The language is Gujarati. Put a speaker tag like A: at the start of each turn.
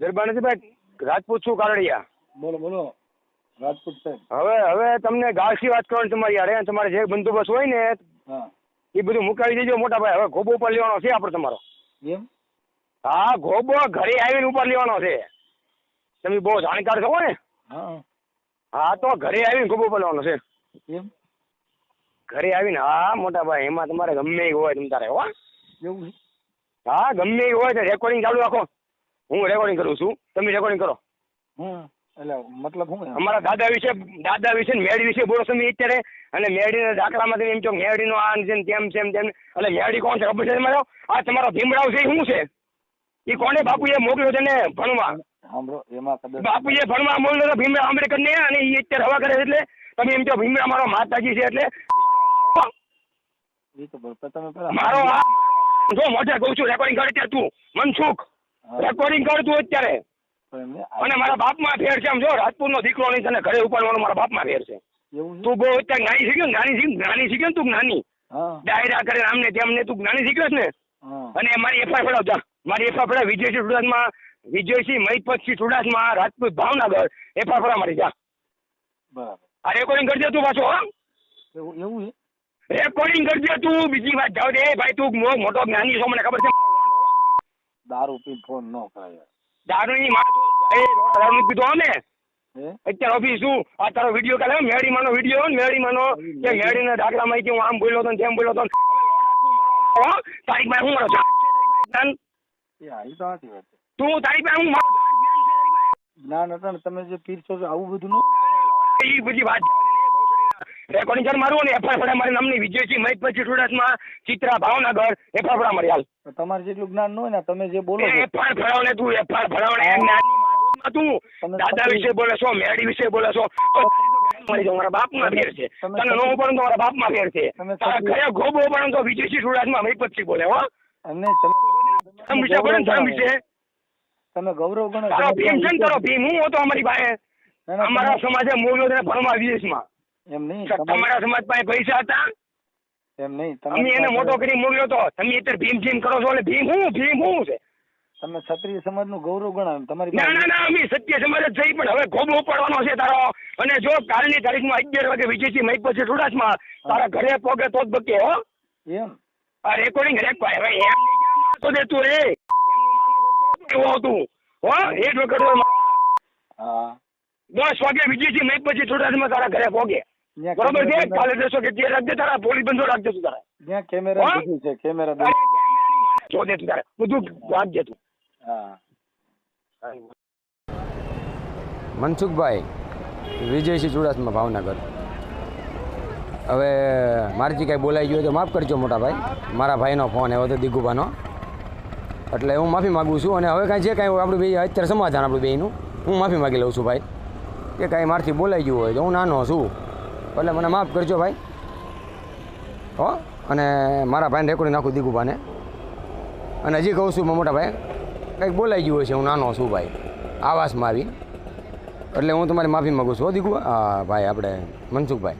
A: ગરબા નથી ભાઈ, રાજપૂત છું કારડિયા.
B: બોલો બોલો રાજપૂત સાહેબ.
A: હવે તમને ગાળથી વાત કરવાની તમારી યાર. તમારે જે બંદોબસ્ત હોય ને
B: હા
A: એ બધું મુકાવી દેજો મોટા ભાઈ. હવે ગોબો ઉપર લેવાનો છે આપણે તમારો.
B: એમ?
A: હા, ગોબો ઘરે આવીને ઉપર લેવાનો છે. તમે બહુ જાણકાર છો ને.
B: હા
A: હા, તો ઘરે આવીને ગોબો ઉપર લેવાનો છે.
B: એમ?
A: ઘરે આવીને, હા મોટા ભાઈ, એમાં તમારે ગમે એ હોય તમ તારે. હો,
B: એવું છે?
A: હા, ગમે એ હોય તો રેકોર્ડિંગ ચાલુ રાખો. હું રેકોર્ડિંગ કરું છું, તમે રેકોર્ડિંગ કરો.
B: એટલે મતલબ શું?
A: અમારા દાદા વિશે મેળી વિશે બોલો તમે અત્યારે. અને મેળીના દાખલામાં તમે એમ કહો મેળીનો આ છે ને તેમ છે તેમ. એટલે મેળી કોણ છે ખબર છે તમારો? આ તમારો ભીમરાવ છે શું છે? એ કોને બાપુએ મોકલ્યો છે ને ભણવા?
B: સાંભળો, એમાં કદાચ
A: બાપુએ ભણવા મોકલ્યો તો ભીમરાવ આંબેડકર ને, અને એ અત્યારે હવા કરે છે. એટલે તમે એમ કહો ભીમરાવ મારો માતાજી છે. એટલે
B: એ તો તમે પેલા
A: મારો જો મોઢે કહું છું, રેકોર્ડિંગ કરે અત્યારે તું મનસુખ, રેકોર્ડિંગ કર તું અત્યારે. અને મારા બાપમાં ફેર છે. આમ જો રાજપૂત નો દીકરો નહીં, તને ઘરે ઉપાડવાનો મારા બાપમાં ફેર છે. તું બહુ અત્યારે જ્ઞાની શીખ્યો ને તું જ્ઞાની. ડાયરા કરે આમને તેમને તું જ્ઞાની શીખ્યો ને. અને મારી એફઆઈઆર ફેડાવતા, મારી એફઆઈઆર ફેડાવ વિજયસિંહ ચુડાસમા, વિજયસિંહ મહિપતસિંહ ચુડાસમા, રાજપૂત ભાવનગર. એફઆઈઆર ફેડાવ મારી જા.
B: બરાબર.
A: આ રેકોર્ડિંગ કરજે તું પાછો. હા,
B: એવું છે?
A: રેકોર્ડિંગ કરજે તું. બીજી વાત જાવ દે ભાઈ, તું મોટો જ્ઞાની છો, મને ખબર છે.
B: દારૂ પી ફોન ન કરાય.
A: દારૂની દારૂ પીધો ને અત્યારે ઓફિસ શું? આ તારો વિડીયો કાલે મેળીમાંનો વિડીયો મેળીમાંનો કે મેળીના દાખલામાં કે હું આમ બોલ્યો હતો તેમ બોલ્યો હતો. તારીખ હું મારો તું તારીખ હું
B: જ્ઞાન હતા ને તમે જે પીરશો છો આવું બધું
A: એ બધી વાત રેકોર્ડિંગ કર મારું ને એફઆઈઆર મારી નામની વિજયસિંહ મહિપતસિંહ ચુડાસમા, ચિત્રા ભાવનગર. એફઆઈઆર મારી હાલ.
B: તમારે જેટલું જ્ઞાન ન હોય ને તમે જે બોલો
A: એફઆઈઆર ફરાવ ને તું. એફઆઈઆર ફરાવ તું દાદા વિશે બોલે છો, મેડી વિશે બોલે છો. મારા બાપમાં ફેર છે. તને નો પડે તો મારા બાપમાં ફેર છે. તારા ઘરે ગોબો પડે તો વિજયસિંહ ચુડાસમા મહિપતસિંહ બોલે. હો, ધર્મ વિશે બોલે, ધર્મ વિશે
B: તમે ગૌરવ ગણો.
A: તારો ભીમ છે ને, તારો ભીમ હું હતો અમારી પાસે. અમારા સમાજે મોકલ્યો તેને ભણવા વિદેશમાં.
B: એમ નહીં,
A: તમારા સમાજ પાસે પૈસા હતા.
B: એમ નહીં,
A: તમે એને મોટો કરી મોકલ્યો તો. તમે અત્યારે ભીમ કરો છો. એટલે ભીમ હું છે?
B: તમે ક્ષત્રિય સમાજ નું ગૌરવ ગણાવ તમારી.
A: ના અમે સત્ય સમાજ જ જઈ, પણ હવે ગોબો ઉપાડવાનો છે તારો. અને જો કાલની તારીખમાં 11 વાગે વિજયસિંહ મહિપતસિંહ ચુડાસમા તારા ઘરે પોગે તો જ બકે. હો,
B: એમ?
A: આ રેકોર્ડિંગ તો દે તું રે એવું હતું. હો, એક વખત
B: હા
A: 10 વાગે વિજયસિંહ મહિપતસિંહ ચુડાસમા તારા ઘરે પોગે. બરોબર છે? કાલે 10 વાગે તે રાખજે, તારા પોલીસ બંધો રાખજે તું. તારા
B: ત્યાં કેમેરા છે, કેમેરા
A: જોદે તું તારે બધું રાખજે તું.
C: મનસુખભાઈ, વિજયસિંહ ચુડાસમા ભાવનગર. હવે મારથી કાંઈ બોલાઈ ગયું તો માફ કરજો મોટા ભાઈ. મારા ભાઈનો ફોન આવ્યો હતો દિગુભાનો, એટલે હું માફી માગું છું. અને હવે કાંઈ જે કાંઈ આપણું બે અત્યારે સમાધાન આપણું બેયનું હું માફી માગી લઉં છું ભાઈ. કે કાંઈ મારથી બોલાઈ ગયું હોય તો હું નાનો છું, એટલે મને માફ કરજો ભાઈ. હો, અને મારા ભાઈને રેકોર્ડિંગ નાખું દિગુભાને. અને હજી કહું છું મોટા ભાઈ, કંઈક બોલાઈ ગયું હોય છે, હું નાનો છું ભાઈ આવાસમાં આવી, એટલે હું તમારી માફી માગું છું. હો દિગુ, હા ભાઈ, આપણે મનસુખભાઈ.